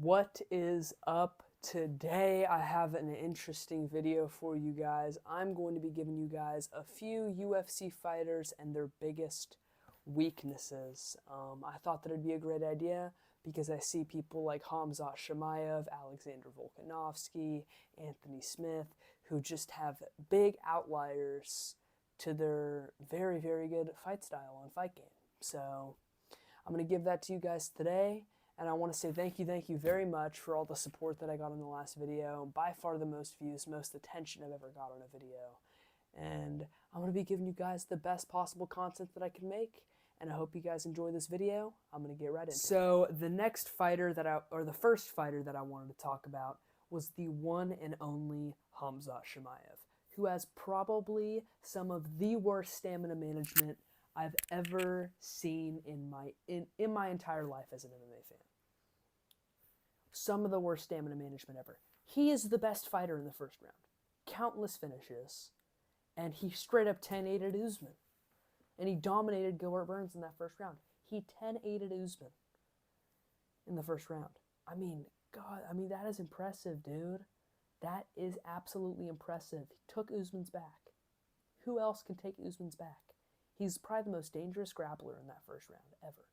What is up today? I have an interesting video for you guys. I'm going to be giving you guys a few UFC fighters and their biggest weaknesses. I thought that it'd be a great idea because I see people like Khamzat Chimaev, Alexander Volkanovski, Anthony Smith, who just have big outliers to their very, very good fight style and fight game. So I'm going to give that to you guys today. And I want to say thank you very much for all the support that I got in the last video. By far the most views, most attention I've ever got on a video. And I'm going to be giving you guys the best possible content that I can make. And I hope you guys enjoy this video. I'm going to get right into it. So the next fighter the first fighter that I wanted to talk about was the one and only Khamzat Chimaev, who has probably some of the worst stamina management I've ever seen in my entire life as an MMA fan. Some of the worst stamina management ever. He is the best fighter in the first round. Countless finishes. And he straight up 10-8'd Usman. And he dominated Gilbert Burns in that first round. He 10-8'd Usman in the first round. I mean, God, that is impressive, dude. That is absolutely impressive. He took Usman's back. Who else can take Usman's back? He's probably the most dangerous grappler in that first round ever.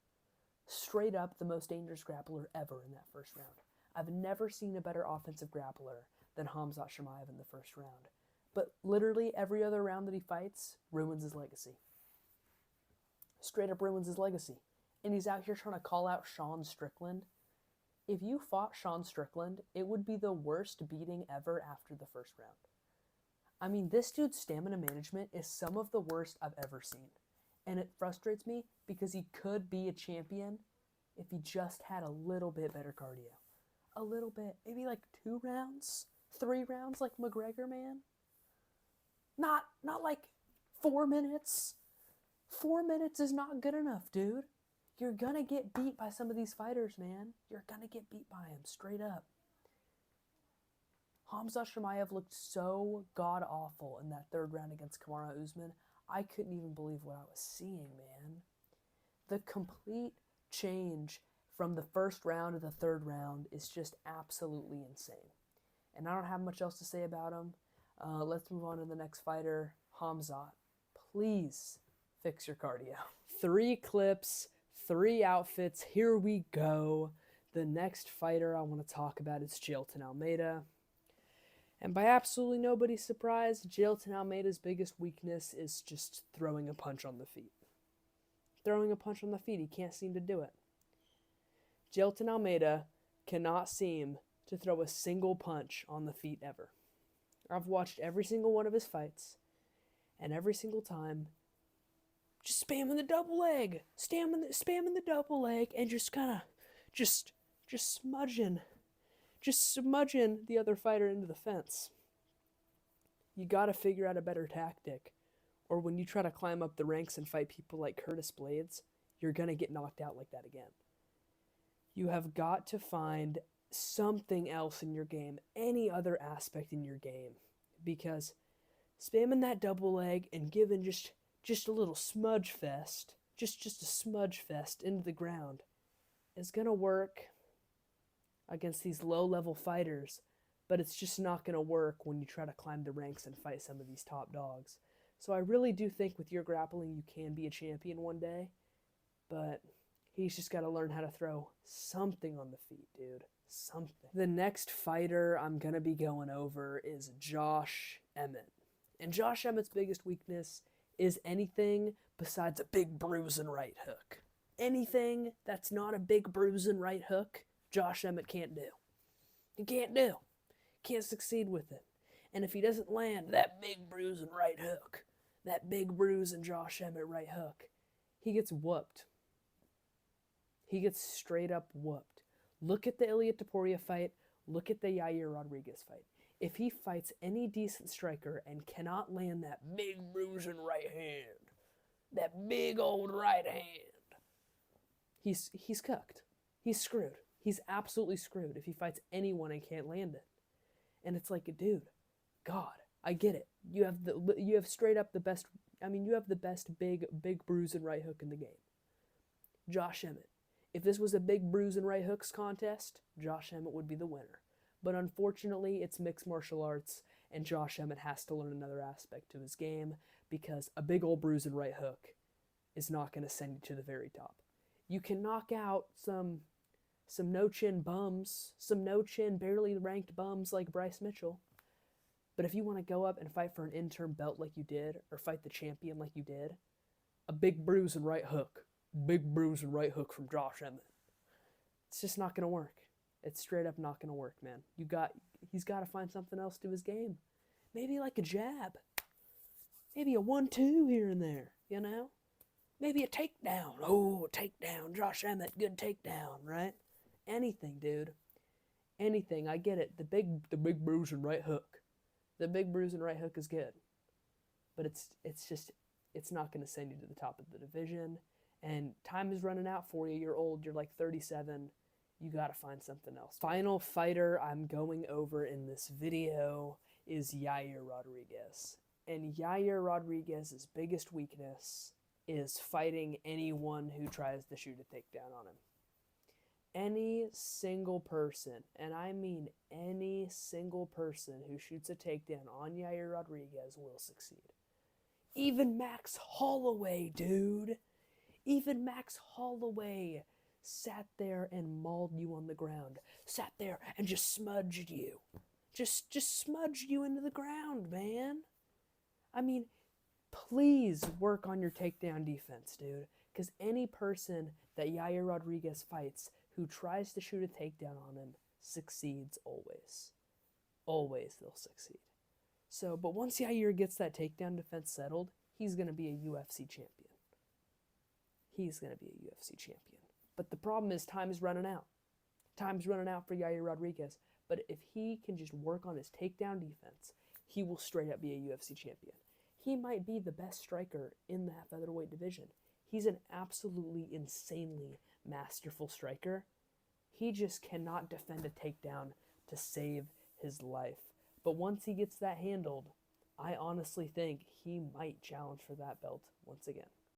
Straight up the most dangerous grappler ever in that first round. I've never seen a better offensive grappler than Khamzat Chimaev in the first round. But literally every other round that he fights ruins his legacy. Straight up ruins his legacy. And he's out here trying to call out Sean Strickland. If you fought Sean Strickland, it would be the worst beating ever after the first round. I mean, this dude's stamina management is some of the worst I've ever seen. And it frustrates me because he could be a champion if he just had a little bit better cardio. A little bit. Maybe like 2 rounds? 3 rounds like McGregor, man? Not like 4 minutes. 4 minutes is not good enough, dude. You're gonna get beat by some of these fighters, man. You're gonna get beat by them, straight up. Khamzat Chimaev looked so god-awful in that third round against Kamaru Usman. I couldn't even believe what I was seeing, man. The complete change from the first round to the third round is just absolutely insane. And I don't have much else to say about him. Let's move on to the next fighter, Khamzat. Please fix your cardio. 3 clips, 3 outfits. Here we go. The next fighter I want to talk about is Jailton Almeida. And by absolutely nobody's surprise, Jailton Almeida's biggest weakness is just throwing a punch on the feet. Throwing a punch on the feet. He can't seem to do it. Jailton Almeida cannot seem to throw a single punch on the feet ever. I've watched every single one of his fights, and every single time, just spamming the double leg, spamming the double leg, and just kind of, just smudging the other fighter into the fence. You got to figure out a better tactic, or when you try to climb up the ranks and fight people like Curtis Blades, you're going to get knocked out like that again. You have got to find something else in your game, any other aspect in your game, because spamming that double leg and giving just a little smudge fest, just a smudge fest into the ground is going to work against these low-level fighters, but it's just not going to work when you try to climb the ranks and fight some of these top dogs. So I really do think with your grappling you can be a champion one day, but he's just got to learn how to throw something on the feet, dude. Something. The next fighter I'm going to be going over is Josh Emmett. And Josh Emmett's biggest weakness is anything besides a big bruising right hook. Anything that's not a big bruising right hook, Josh Emmett can't do. He can't do. Can't succeed with it. And if he doesn't land that big bruising right hook, that big bruising Josh Emmett right hook, he gets whooped. He gets straight up whooped. Look at the Ilia Topuria fight. Look at the Yair Rodriguez fight. If he fights any decent striker and cannot land that big bruising right hand, that big old right hand, he's cooked. He's screwed. He's absolutely screwed if he fights anyone and can't land it. And it's like, dude, God, I get it. You have straight up the best. You have the best big bruising right hook in the game. Josh Emmett. If this was a big bruise and right hooks contest, Josh Emmett would be the winner. But unfortunately, it's mixed martial arts, and Josh Emmett has to learn another aspect to his game because a big old bruise and right hook is not going to send you to the very top. You can knock out some no-chin bums, some no-chin, barely ranked bums like Bryce Mitchell. But if you want to go up and fight for an interim belt like you did, or fight the champion like you did, a big bruise and right hook. Big bruise and right hook from Josh Emmett. It's just not going to work. It's straight up not going to work, man. He's got to find something else to his game. Maybe like a jab. Maybe a 1-2 here and there, you know? Maybe a takedown. Oh, a takedown. Josh Emmett, good takedown, right? Anything, dude. Anything. I get it. The big bruise and right hook. The big bruise and right hook is good. But it's not going to send you to the top of the division. And time is running out for you. You're old. You're like 37. You got to find something else. Final fighter I'm going over in this video is Yair Rodriguez. And Yair Rodriguez's biggest weakness is fighting anyone who tries to shoot a takedown on him. Any single person, and I mean any single person who shoots a takedown on Yair Rodriguez will succeed. Even Max Holloway, dude. Even Max Holloway sat there and mauled you on the ground. Sat there and just smudged you. Just smudged you into the ground, man. I mean, please work on your takedown defense, dude. Because any person that Yair Rodriguez fights who tries to shoot a takedown on him succeeds always. Always they'll succeed. So, but once Yair gets that takedown defense settled, he's going to be a UFC champion. He's going to be a UFC champion. But the problem is time is running out. Time's running out for Yair Rodriguez. But if he can just work on his takedown defense, he will straight up be a UFC champion. He might be the best striker in that featherweight division. He's an absolutely insanely masterful striker. He just cannot defend a takedown to save his life. But once he gets that handled, I honestly think he might challenge for that belt once again.